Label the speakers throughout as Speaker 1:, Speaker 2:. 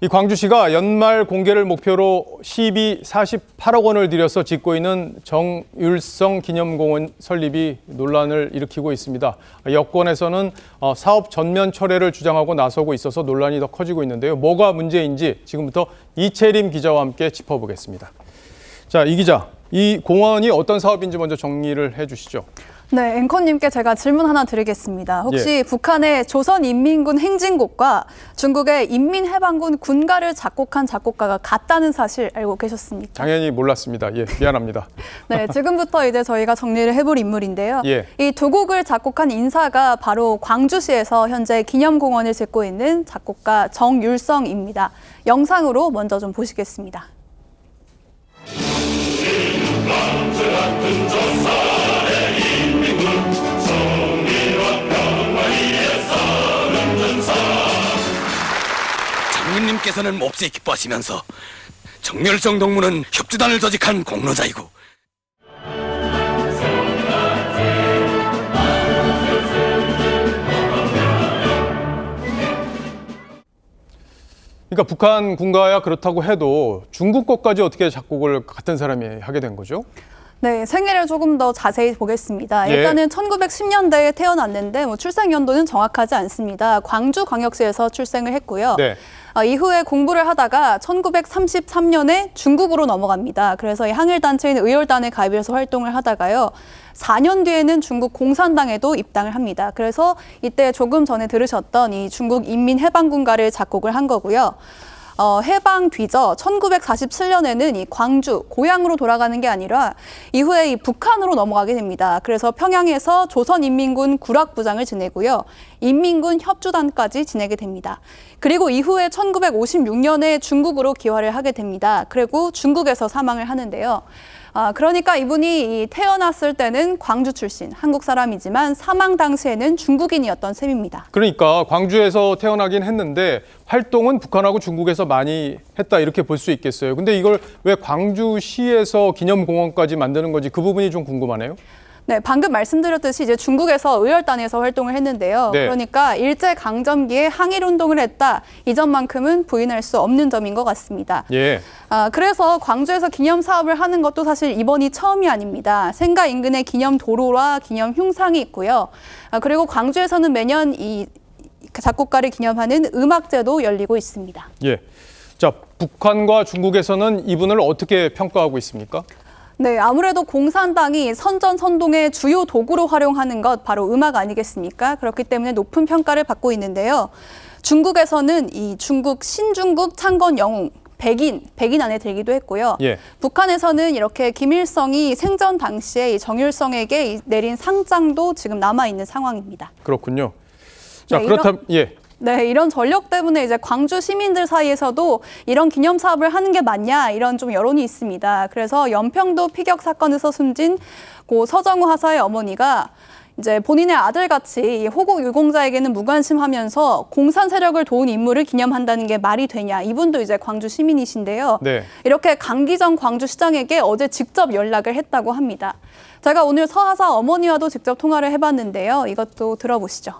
Speaker 1: 이 광주시가 연말 공개를 목표로 시비 48억 원을 들여서 짓고 있는 정율성 기념공원 설립이 논란을 일으키고 있습니다. 여권에서는 사업 전면 철회를 주장하고 나서고 있어서 논란이 더 커지고 있는데요. 뭐가 문제인지 지금부터 이채림 기자와 함께 짚어보겠습니다. 자, 이 기자, 이 공원이 어떤 사업인지 먼저 정리를 해주시죠.
Speaker 2: 네, 앵커님께 제가 질문 하나 드리겠습니다. 혹시
Speaker 1: 예.
Speaker 2: 북한의 조선인민군 행진곡과 중국의 인민해방군 군가를 작곡한 작곡가가 같다는 사실 알고 계셨습니까?
Speaker 1: 당연히 몰랐습니다. 예, 미안합니다.
Speaker 2: 네, 지금부터 이제 저희가 정리를 해볼 인물인데요.
Speaker 1: 예.
Speaker 2: 이 두 곡을 작곡한 인사가 바로 광주시에서 현재 기념공원을 짓고 있는 작곡가 정율성입니다. 영상으로 먼저 좀 보시겠습니다.
Speaker 3: 장군님께서는 몹시 기뻐하시면서 정열성 동무는 협주단을 조직한 공로자이고
Speaker 1: 그러니까 북한 군가야 그렇다고 해도 중국 것까지 어떻게 작곡을 같은 사람이 하게 된 거죠?
Speaker 2: 네, 생애를 조금 더 자세히 보겠습니다.
Speaker 1: 예.
Speaker 2: 일단은 1910년대에 태어났는데 출생 연도는 정확하지 않습니다. 광주광역시에서 출생을 했고요.
Speaker 1: 네.
Speaker 2: 이후에 공부를 하다가 1933년에 중국으로 넘어갑니다. 그래서 이 항일단체인 의열단에 가입해서 활동을 하다가요. 4년 뒤에는 중국 공산당에도 입당을 합니다. 그래서 이때 조금 전에 들으셨던 이 중국 인민해방군가를 작곡을 한 거고요. 해방 뒤죠. 1947년에는 이 광주, 고향으로 돌아가는 게 아니라 이후에 이 북한으로 넘어가게 됩니다. 그래서 평양에서 조선인민군 구락부장을 지내고요. 인민군 협주단까지 지내게 됩니다. 그리고 이후에 1956년에 중국으로 귀화를 하게 됩니다. 그리고 중국에서 사망을 하는데요. 그러니까 이분이 태어났을 때는 광주 출신, 한국 사람이지만 사망 당시에는 중국인이었던 셈입니다.
Speaker 1: 그러니까 광주에서 태어나긴 했는데 활동은 북한하고 중국에서 많이 했다 이렇게 볼 수 있겠어요. 근데 이걸 왜 광주시에서 기념공원까지 만드는 건지 그 부분이 좀 궁금하네요.
Speaker 2: 네, 방금 말씀드렸듯이 이제 중국에서 의열단에서 활동을 했는데요.
Speaker 1: 네.
Speaker 2: 그러니까 일제강점기에 항일운동을 했다. 이 점만큼은 부인할 수 없는 점인 것 같습니다.
Speaker 1: 예.
Speaker 2: 그래서 광주에서 기념 사업을 하는 것도 사실 이번이 처음이 아닙니다. 생가 인근에 기념 도로와 기념 흉상이 있고요. 그리고 광주에서는 매년 이 작곡가를 기념하는 음악제도 열리고 있습니다.
Speaker 1: 예. 자, 북한과 중국에서는 이분을 어떻게 평가하고 있습니까?
Speaker 2: 네, 아무래도 공산당이 선전선동의 주요 도구로 활용하는 것 바로 음악 아니겠습니까? 그렇기 때문에 높은 평가를 받고 있는데요. 중국에서는 이 중국 신중국 창건 영웅 백인 안에 들기도 했고요.
Speaker 1: 예.
Speaker 2: 북한에서는 이렇게 김일성이 생전 당시에 이 정율성에게 내린 상장도 지금 남아 있는 상황입니다.
Speaker 1: 그렇군요. 자,
Speaker 2: 네,
Speaker 1: 그렇다면 예.
Speaker 2: 네, 이런 전력 때문에 이제 광주 시민들 사이에서도 이런 기념 사업을 하는 게 맞냐 이런 좀 여론이 있습니다. 그래서 연평도 피격 사건에서 숨진 고 서정우 하사의 어머니가 이제 본인의 아들같이 호국 유공자에게는 무관심하면서 공산 세력을 도운 인물을 기념한다는 게 말이 되냐. 이분도 이제 광주 시민이신데요.
Speaker 1: 네.
Speaker 2: 이렇게 강기정 광주시장에게 어제 직접 연락을 했다고 합니다. 제가 오늘 서 하사 어머니와도 직접 통화를 해봤는데요. 이것도 들어보시죠.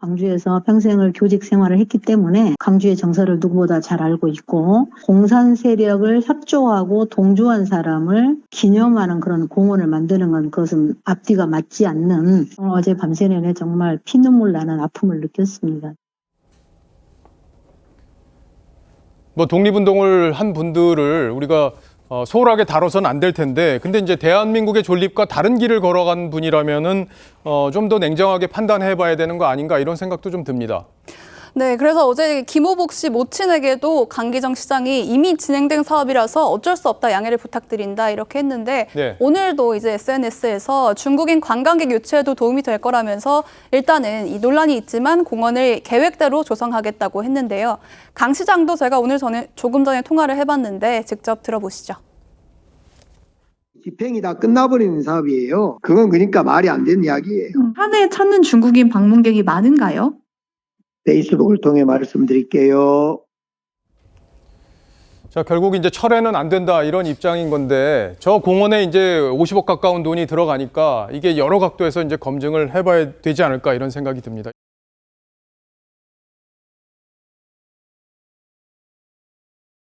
Speaker 4: 광주에서 평생을 교직 생활을 했기 때문에 광주의 정서를 누구보다 잘 알고 있고 공산 세력을 협조하고 동조한 사람을 기념하는 그런 공원을 만드는 건 그것은 앞뒤가 맞지 않는 어제 밤새 내내 정말 피눈물 나는 아픔을 느꼈습니다.
Speaker 1: 뭐 독립운동을 한 분들을 우리가 소홀하게 다뤄서는 안 될 텐데, 근데 이제 대한민국의 존립과 다른 길을 걸어간 분이라면은 좀 더 냉정하게 판단해봐야 되는 거 아닌가 이런 생각도 좀 듭니다.
Speaker 2: 네, 그래서 어제 김호복 씨 모친에게도 강기정 시장이 이미 진행된 사업이라서 어쩔 수 없다 양해를 부탁드린다 이렇게 했는데
Speaker 1: 네.
Speaker 2: 오늘도 이제 SNS에서 중국인 관광객 유치에도 도움이 될 거라면서 일단은 이 논란이 있지만 공원을 계획대로 조성하겠다고 했는데요. 강 시장도 제가 조금 전에 통화를 해봤는데 직접 들어보시죠.
Speaker 5: 집행이 다 끝나버리는 사업이에요. 그건 그러니까 말이 안 되는 이야기예요.
Speaker 6: 한 해 찾는 중국인 방문객이 많은가요?
Speaker 5: 페이스북을 통해 말씀드릴게요.
Speaker 1: 자, 결국 이제 철회는 안 된다 이런 입장인 건데 저 공원에 이제 50억 가까운 돈이 들어가니까 이게 여러 각도에서 이제 검증을 해봐야 되지 않을까 이런 생각이 듭니다.